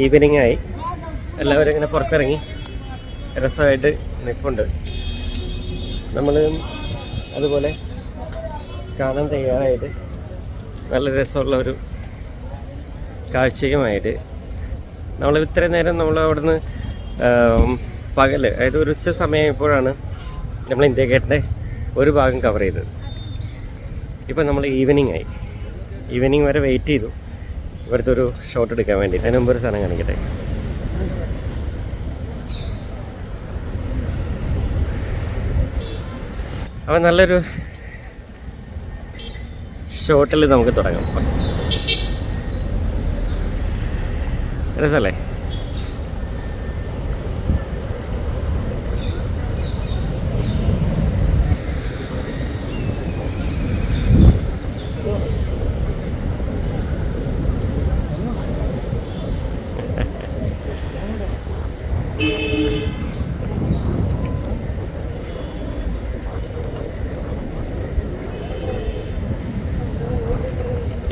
Evening ആയി, എല്ലാവരും ഇങ്ങനെ പുറത്തിറങ്ങി രസമായിട്ട് നിൽപ്പുണ്ട്. നമ്മൾ അതുപോലെ കാണാൻ തയ്യാറായിട്ട് നല്ല രസമുള്ള ഒരു കാഴ്ചയുമായിട്ട് നമ്മൾ ഇത്രയും നേരം നമ്മൾ അവിടുന്ന് പകൽ, അതായത് ഒരു ഉച്ച സമയമായപ്പോഴാണ് നമ്മൾ ഇന്ത്യ ഗേറ്റിൻ്റെ ഒരു ഭാഗം കവർ ചെയ്തത്. ഇപ്പം നമ്മൾ ഈവനിങ് ആയി. ഈവനിങ് വരെ വെയിറ്റ് ചെയ്തു ഇവിടുത്തെ ഒരു ഷോട്ട് എടുക്കാൻ വേണ്ടി. അതിന് മുമ്പ് ഒരു സാധനം കാണിക്കട്ടെ. അപ്പം നല്ലൊരു ഷോട്ടിൽ നമുക്ക് തുടങ്ങാം. രസമല്ലേ?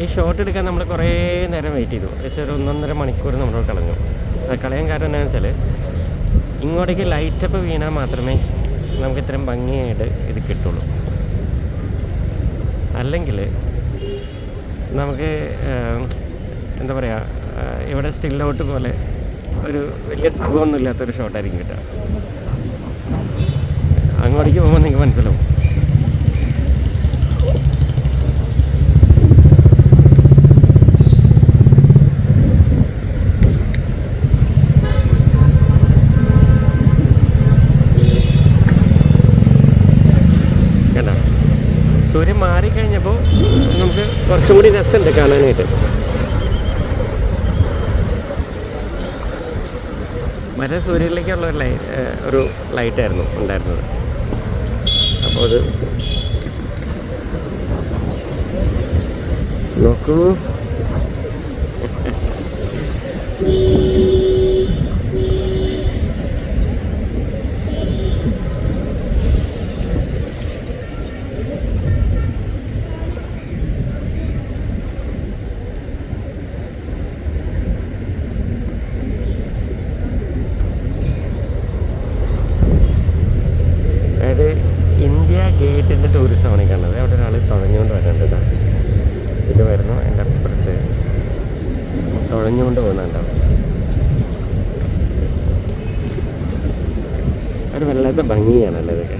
ഈ ഷോട്ട് എടുക്കാൻ നമ്മൾ കുറേ നേരം വെയിറ്റ് ചെയ്തു. ഏകദേശം ഒരു 1.5 മണിക്കൂർ നമ്മൾ കളഞ്ഞു. അത് കളയാൻ കാരണം എന്താണെന്ന് വെച്ചാൽ ഇങ്ങോട്ടേക്ക് ലൈറ്റപ്പ് വീണാൽ മാത്രമേ നമുക്ക് ഇത്രയും ഭംഗിയായിട്ട് ഇത് കിട്ടുള്ളൂ. അല്ലെങ്കിൽ നമുക്ക് എന്താ പറയുക, ഇവിടെ സ്റ്റിൽ ഔട്ട് പോലെ ഒരു വലിയ സുഖമൊന്നുമില്ലാത്തൊരു ഷോട്ടായിരിക്കും കിട്ടുക. അങ്ങോട്ടേക്ക് പോകുമ്പോൾ നിങ്ങൾക്ക് മനസ്സിലാവും. സൂര്യൻ മാറിക്കഴിഞ്ഞപ്പോൾ നമുക്ക് കുറച്ചും കൂടി രസമുണ്ട് കാണാനായിട്ട്. മറ്റേ സൂര്യനിലേക്കുള്ള ഒരു ലൈറ്റായിരുന്നു ഉണ്ടായിരുന്നത്. അപ്പോൾ അത് നോക്കൂ. ഇന്ത്യ ഗേറ്റിൻ്റെ ടൂറിസമാണ് കാണുന്നത്. അവിടെ ഒരാൾ തുഴഞ്ഞുകൊണ്ട് വരേണ്ടത്. ഇത് വരുന്നു, എൻ്റെ അപ്പുറത്ത് തുഴഞ്ഞുകൊണ്ട് പോകുന്നുണ്ടാവും. ഒരു വല്ലാത്ത ഭംഗിയാണല്ലോ ഇതൊക്കെ.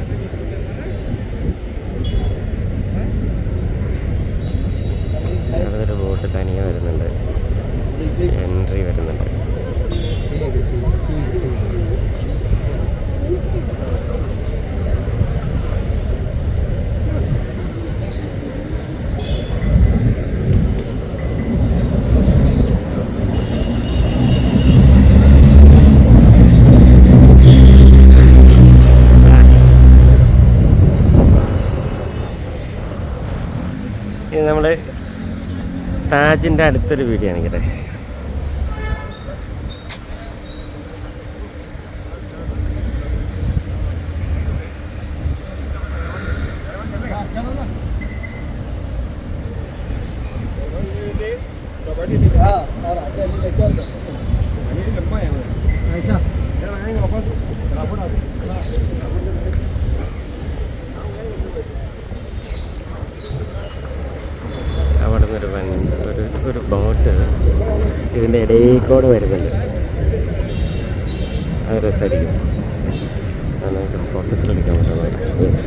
അതൊരു ബോട്ട് തനിയെ വരുന്നുണ്ട്, എൻട്രി വരുന്നുണ്ട്. ഇത് നമ്മൾ താജിൻ്റെ അടുത്തൊരു വീഡിയോ ആണെങ്കിലേ. അവിടെ നിന്നൊരു ഒരു ബോട്ട് ഇതിൻ്റെ ഇടയിൽ കൂടെ വരുന്നുണ്ട്. അത് രസമായിരിക്കും. നമുക്ക് ഫോട്ടോസിൽ എടുക്കാൻ പറ്റുന്നത്. യെസ്,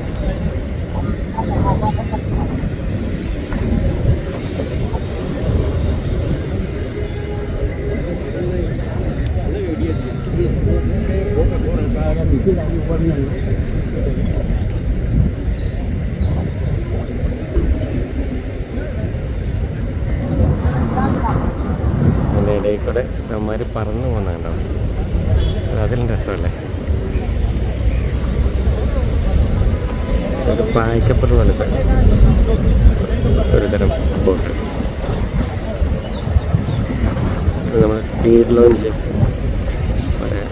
അതിൻ്റെ ഇടയിൽ കൂടെ അവന്മാർ പറന്നു പോകുന്നുണ്ടാവും. അതിലും രസമല്ലേ? ഒരു പായ്ക്കപ്പൽ പോലത്തെ ഒരു തരം ബോട്ട്. നമ്മൾ സ്പീഡ് ലോഞ്ച് പറയാം.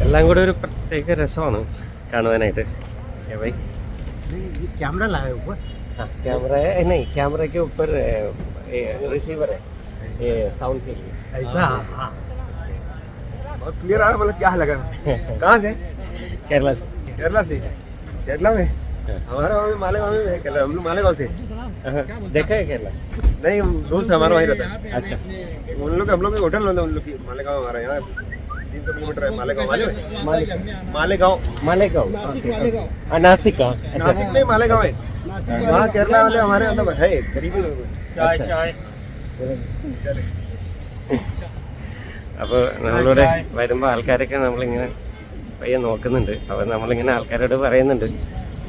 എല്ലാം കൂടെ ഒരു പ്രത്യേക രസമാണ് കാണുവാനായിട്ട്. ബൈ. कैमरा लाया ऊपर। हाँ कैमरा है, नहीं कैमरा के ऊपर रिसीवर है ये साउंड के लिए। ऐसा हाँ बहुत क्लियर आ रहा, मतलब क्या लगा। कहाँ से? केरला केरला से। केरला में हमारा वहाँ में मालेगांव में है केरला, हम लोग मालेगांव से। देखा है केरला? नहीं हम दोस्त हमारा वहीं रहता है। अच्छा उन लोग हम लोग के होटल में, उन लोग की मालेगांव हमारा यहाँ 300 किलोमीटर है मालेगांव। मालेगांव मालेगांव नासिक का नासिक में मालेगांव है, वहाँ केरला वाले हमारे मतलब है करीबी। അപ്പോൾ നമ്മളിവിടെ വരുമ്പോൾ ആൾക്കാരൊക്കെ നമ്മളിങ്ങനെ പയ്യെ നോക്കുന്നുണ്ട്. അപ്പോൾ നമ്മളിങ്ങനെ ആൾക്കാരോട് പറയുന്നുണ്ട്.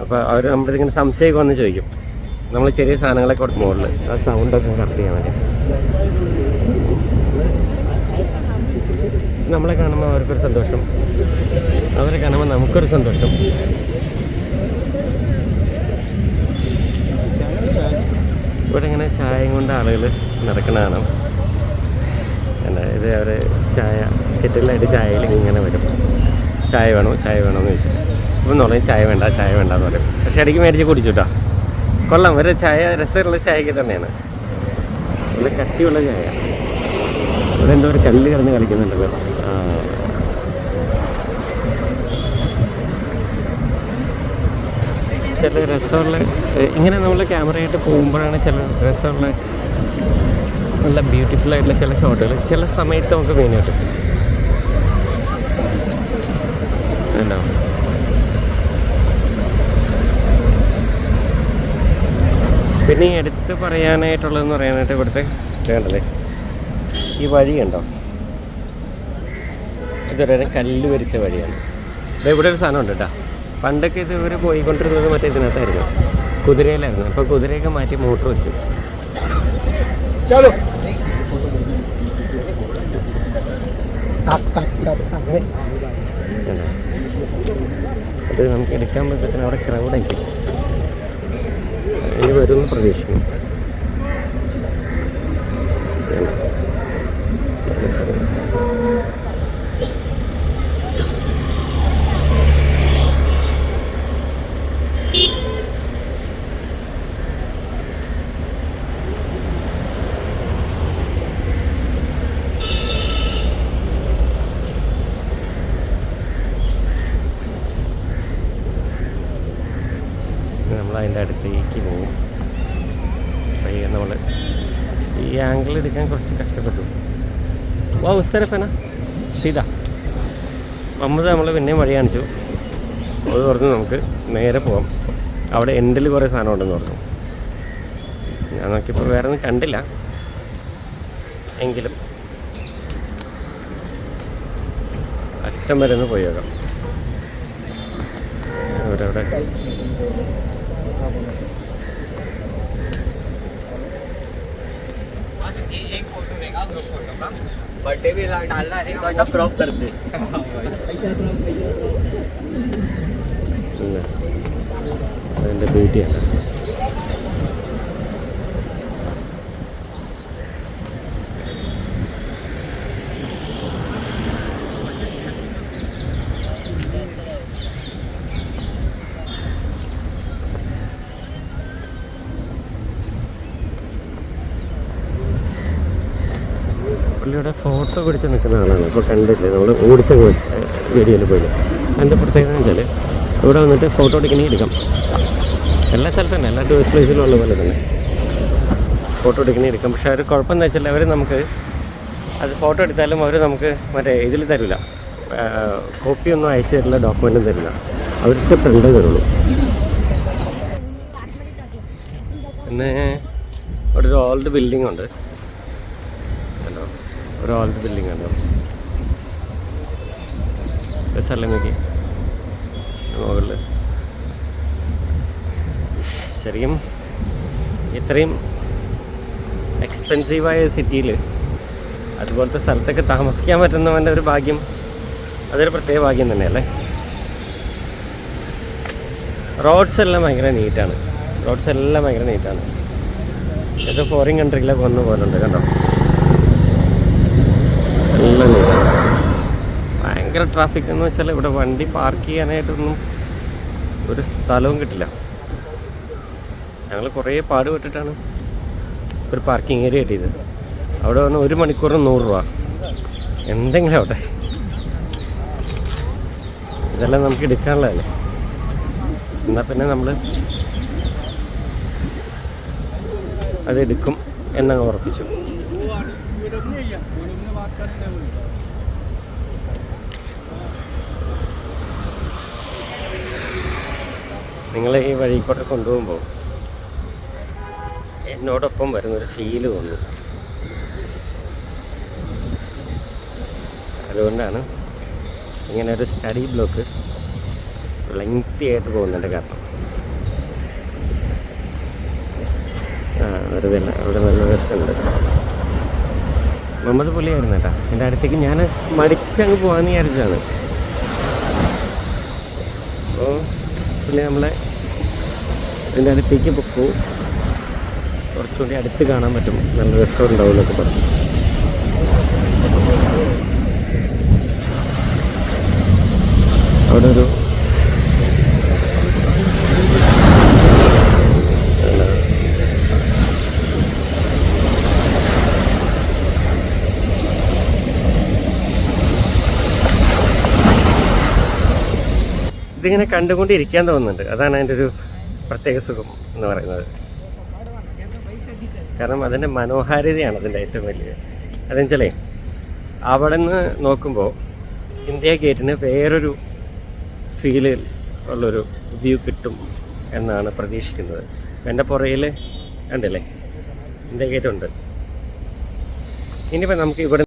അപ്പോൾ അവർ നമ്മളിങ്ങനെ സംശയമൊക്കെ വന്ന് ചോദിക്കും. നമ്മൾ ചെറിയ സാധനങ്ങളൊക്കെ കൊടുക്കും മുകളിൽ, ആ സൗണ്ടൊക്കെ കറക്റ്റ് ചെയ്യാൻ വേണ്ടി. നമ്മളെ കാണുമ്പോൾ അവർക്കൊരു സന്തോഷം, അവരെ കാണുമ്പോൾ നമുക്കൊരു സന്തോഷം. ഇവിടെ ഇങ്ങനെ ചായയും കൊണ്ട് ആളുകൾ നടക്കണതാണ്. ഇത് അവർ ചായ കെറ്റിലായിട്ട് ചായയിൽ ഇങ്ങനെ വരും. ചായ വേണോ ചായ വേണമെന്ന് ചോദിച്ചിട്ട് ഇപ്പം പറയും ചായ വേണ്ട ചായ വേണ്ടെന്ന് പറയും. പക്ഷേ ഇടയ്ക്ക് മേടിച്ച് കുടിച്ചു കേട്ടോ, കൊള്ളാം. ഒരു ചായ രസമുള്ള ചായക്ക് തന്നെയാണ്, നല്ല കട്ടിയുള്ള ചായ. ഇവിടെ എന്തോ ഒരു കല്ല് കിടന്ന് കളിക്കുന്നുണ്ടല്ലോ. ചില രസമുള്ള ഇങ്ങനെ നമ്മൾ ക്യാമറയായിട്ട് പോകുമ്പോഴാണ് ചില രസമുള്ള നല്ല ബ്യൂട്ടിഫുൾ ആയിട്ടുള്ള ചില ഷോട്ടുകൾ ചില സമയത്ത് നമുക്ക് മെയിൻ കിട്ടും. ഉണ്ടാവും. പിന്നെ ഈ എടുത്ത് പറയാനായിട്ടുള്ളതെന്ന് പറയാനായിട്ട് ഇവിടുത്തെ വേണ്ടല്ലേ, ഈ വഴി കണ്ടോ, ഇതൊരു കല്ല് വരിച്ച വഴിയാണ്. ഇവിടെ ഒരു സാധനം ഉണ്ട് കേട്ടോ. പണ്ടൊക്കെ ഇത് ഇവർ പോയിക്കൊണ്ടിരുന്നത് മറ്റേ ഇതിനകത്തായിരുന്നു, കുതിരയിലായിരുന്നു. അപ്പോൾ കുതിരയൊക്കെ മാറ്റി മോട്ടർ വെച്ചു. അത് നമുക്ക് എടുക്കാൻ പറ്റത്തിന് അവിടെ ക്രൗഡായിരിക്കും. ഇനി വരുമെന്ന് പ്രതീക്ഷിക്കുന്നു. നമ്മളതിൻ്റെ അടുത്തേക്ക് പോകും. പയ്യെ നമ്മൾ ഈ ആംഗിൾ എടുക്കാൻ കുറച്ച് കഷ്ടപ്പെട്ടു. വാ ഉസ്തരഫന സീതാ മമ്മത് നമ്മൾ പിന്നെയും വഴി കാണിച്ചു. അത് പറഞ്ഞു നമുക്ക് നേരെ പോകാം, അവിടെ എൻഡിൽ കുറേ സാധനം ഉണ്ടെന്ന് പറഞ്ഞു. ഞാൻ നോക്കിയപ്പോൾ വേറെ ഒന്നും കണ്ടില്ല, എങ്കിലും അറ്റം വരെ ഒന്ന് പോയി നോക്കാം. ഇവിടെ बर्थडे भी डालना है तो सब क्रॉप कर दे। അതിൻ്റെ ബ്യൂട്ടിയാണ്. പുള്ളിയുടെ ഫോട്ടോ പിടിച്ച് നിൽക്കുന്ന ആളാണ്. ഇപ്പോൾ കണ്ടില്ലേ, നമ്മൾ ഓടിച്ച വീഡിയോയിൽ പോയില്ല. അതിൻ്റെ പ്രത്യേകത എന്ന് വെച്ചാൽ ഇവിടെ വന്നിട്ട് ഫോട്ടോ എടുക്കാം. എല്ലാ സ്ഥലത്തും തന്നെ, എല്ലാ ടൂറിസ്റ്റ് പ്ലേസിലും ഉള്ള പോലെ തന്നെ ഫോട്ടോ എടുക്കാം. പക്ഷേ ഒരു കുഴപ്പമെന്ന് വെച്ചാൽ അവർ നമുക്ക് അത് ഫോട്ടോ എടുത്താലും അവർ നമുക്ക് മറ്റേ ഇതിൽ തരില്ല, കോപ്പിയൊന്നും അയച്ചു തരില്ല, ഡോക്യുമെൻറ്റും തരില്ല. അവർക്ക് പ്രിൻ്റേ തരുള്ളൂ. പിന്നെ അവിടെ ഒരു ഓൾഡ് ബിൽഡിംഗ് ഉണ്ട്, ഒരു ഓൾഡ് ബിൽഡിംഗ് ഉണ്ടോ സ്ഥലമേക്ക് മുകളിൽ. ശരിക്കും ഇത്രയും എക്സ്പെൻസീവായ സിറ്റിയിൽ അതുപോലത്തെ സ്ഥലത്തൊക്കെ താമസിക്കാൻ പറ്റുന്നവൻ്റെ ഒരു ഭാഗ്യം, അതൊരു പ്രത്യേക ഭാഗ്യം തന്നെയല്ലേ. റോഡ്സ് എല്ലാം ഭയങ്കര നീറ്റാണ്. ഏതോ ഫോറിൻ കൺട്രിയിലൊക്കെ വന്ന പോലെ ഉണ്ട് കണ്ടോ, എല്ലാം നീറ്റാണ്. ഭയങ്കര ട്രാഫിക് എന്ന് വെച്ചാൽ ഇവിടെ വണ്ടി പാർക്ക് ചെയ്യാനായിട്ടൊന്നും ഒരു സ്ഥലവും കിട്ടില്ല. ഞങ്ങൾ കുറേ പാടുപെട്ടിട്ടാണ് ഒരു പാർക്കിംഗ് ഏരിയ കിട്ടിയത്. അവിടെ വന്ന് 1 മണിക്കൂറിന് 100 രൂപ. എന്തെങ്കിലും ആവട്ടെ, ഇതെല്ലാം നമുക്ക് എടുക്കാനുള്ളതല്ലേ. എന്നാൽ പിന്നെ നമ്മൾ അതെടുക്കും എന്നങ്ങ് ഉറപ്പിച്ചു. നിങ്ങളെ ഈ വഴി കൂടെ കൊണ്ടുപോകുമ്പോൾ എന്നോടൊപ്പം വരുന്നൊരു ഫീല് തോന്നുന്നു. അതുകൊണ്ടാണ് ഇങ്ങനെ ഒരു സ്റ്റഡി ബ്ലോക്ക് ലെങ്തി ആയിട്ട് പോകുന്നുണ്ട്. കാരണം വെറുതെ അവിടെ നല്ല രസമുണ്ട്. മുഹമ്മദ് പുലിയായിരുന്നു കേട്ടോ. എൻ്റെ അടുത്തേക്ക് ഞാൻ മടിച്ചങ്ങ് പോകാമെന്ന് വിചാരിച്ചതാണ്. അപ്പോൾ പുള്ളി നമ്മളെ ഇതിൻ്റെ അടുത്തേക്ക് പോകും, കുറച്ചുകൂടി അടുത്ത് കാണാൻ പറ്റും, നല്ല റെസ്റ്റോറൻ്റ് ഉണ്ടാവും എന്നൊക്കെ പറഞ്ഞു. അവിടെ ഒരു ഇതിങ്ങനെ കണ്ടുകൊണ്ടിരിക്കാൻ തോന്നുന്നുണ്ട്. അതാണ് അതിൻ്റെ ഒരു പ്രത്യേക സുഖം എന്ന് പറയുന്നത്. കാരണം അതിൻ്റെ മനോഹാരിതയാണ് അതിൻ്റെ ഏറ്റവും വലിയ. അതെന്ന് വെച്ചാലേ അവിടെ നിന്ന് നോക്കുമ്പോൾ ഇന്ത്യ ഗേറ്റിന് വേറൊരു ഫീലിൽ ഉള്ളൊരു വ്യൂ കിട്ടും എന്നാണ് പ്രതീക്ഷിക്കുന്നത്. എൻ്റെ പുറയിൽ കണ്ടില്ലേ ഇന്ത്യ ഗേറ്റ് ഉണ്ട്. ഇനിയിപ്പോൾ നമുക്ക് ഇവിടെ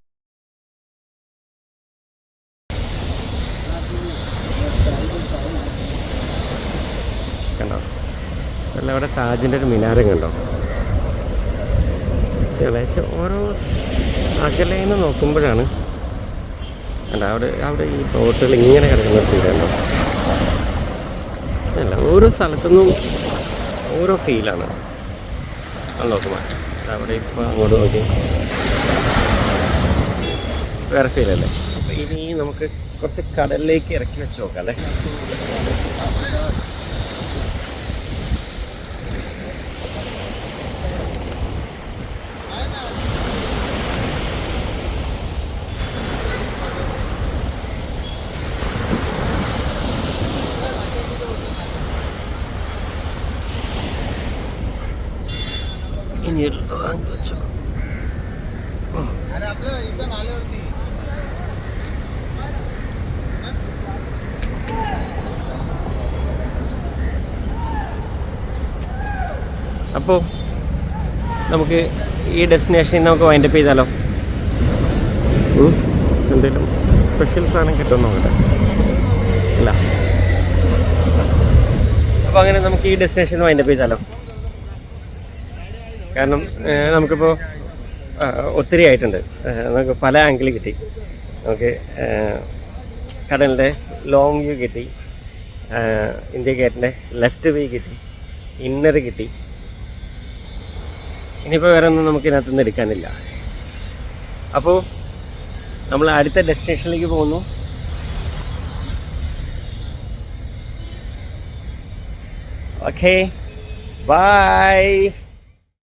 കണ്ടോ, അല്ല അവിടെ താജിൻ്റെ ഒരു മിനാരം കണ്ടോ. ഓരോ അകലേന്ന് നോക്കുമ്പോഴാണ് അല്ല അവിടെ ഈ ബോട്ടുകൾ ഇങ്ങനെ കിടക്കുന്ന ഫീലുണ്ടോ. അല്ല ഓരോ സ്ഥലത്തുനിന്നും ഓരോ ഫീലാണ്. അത് നോക്കുമ്പോൾ അവിടെ ഇപ്പോൾ അങ്ങോട്ട് നോക്കി വേറെ ഫീലല്ലേ. അപ്പോൾ ഇനി നമുക്ക് കുറച്ച് കടലിലേക്ക് ഇറക്കി വെച്ച് നോക്കാം അല്ലേ. ഇനി വെച്ചു അപ്പോൾ നമുക്ക് ഈ ഡെസ്റ്റിനേഷനിൽ നമുക്ക് വൈൻഡപ്പ് ചെയ്താലോ. എന്തെങ്കിലും സ്പെഷ്യൽ സാധനം കിട്ടുമെന്ന് നോക്കട്ടെ. ഇല്ല, അപ്പോൾ അങ്ങനെ നമുക്ക് ഈ ഡെസ്റ്റിനേഷനിൽ വൈൻഡപ്പ് ചെയ്താലോ. കാരണം നമുക്കിപ്പോൾ ഒത്തിരി ആയിട്ടുണ്ട്. നമുക്ക് പല ആംഗിൾ കിട്ടി. നമുക്ക് കടലിൻ്റെ ലോങ് വ്യൂ കിട്ടി, ഇന്ത്യ ഗേറ്റിൻ്റെ ലെഫ്റ്റ് വ്യൂ കിട്ടി, ഇന്നർ കിട്ടി. ഇനിയിപ്പോൾ വേറെ ഒന്നും നമുക്ക് ഇതിനകത്തുനിന്ന് എടുക്കാനില്ല. അപ്പോൾ നമ്മൾ അടുത്ത ഡെസ്റ്റിനേഷനിലേക്ക് പോകുന്നു. Okay, by.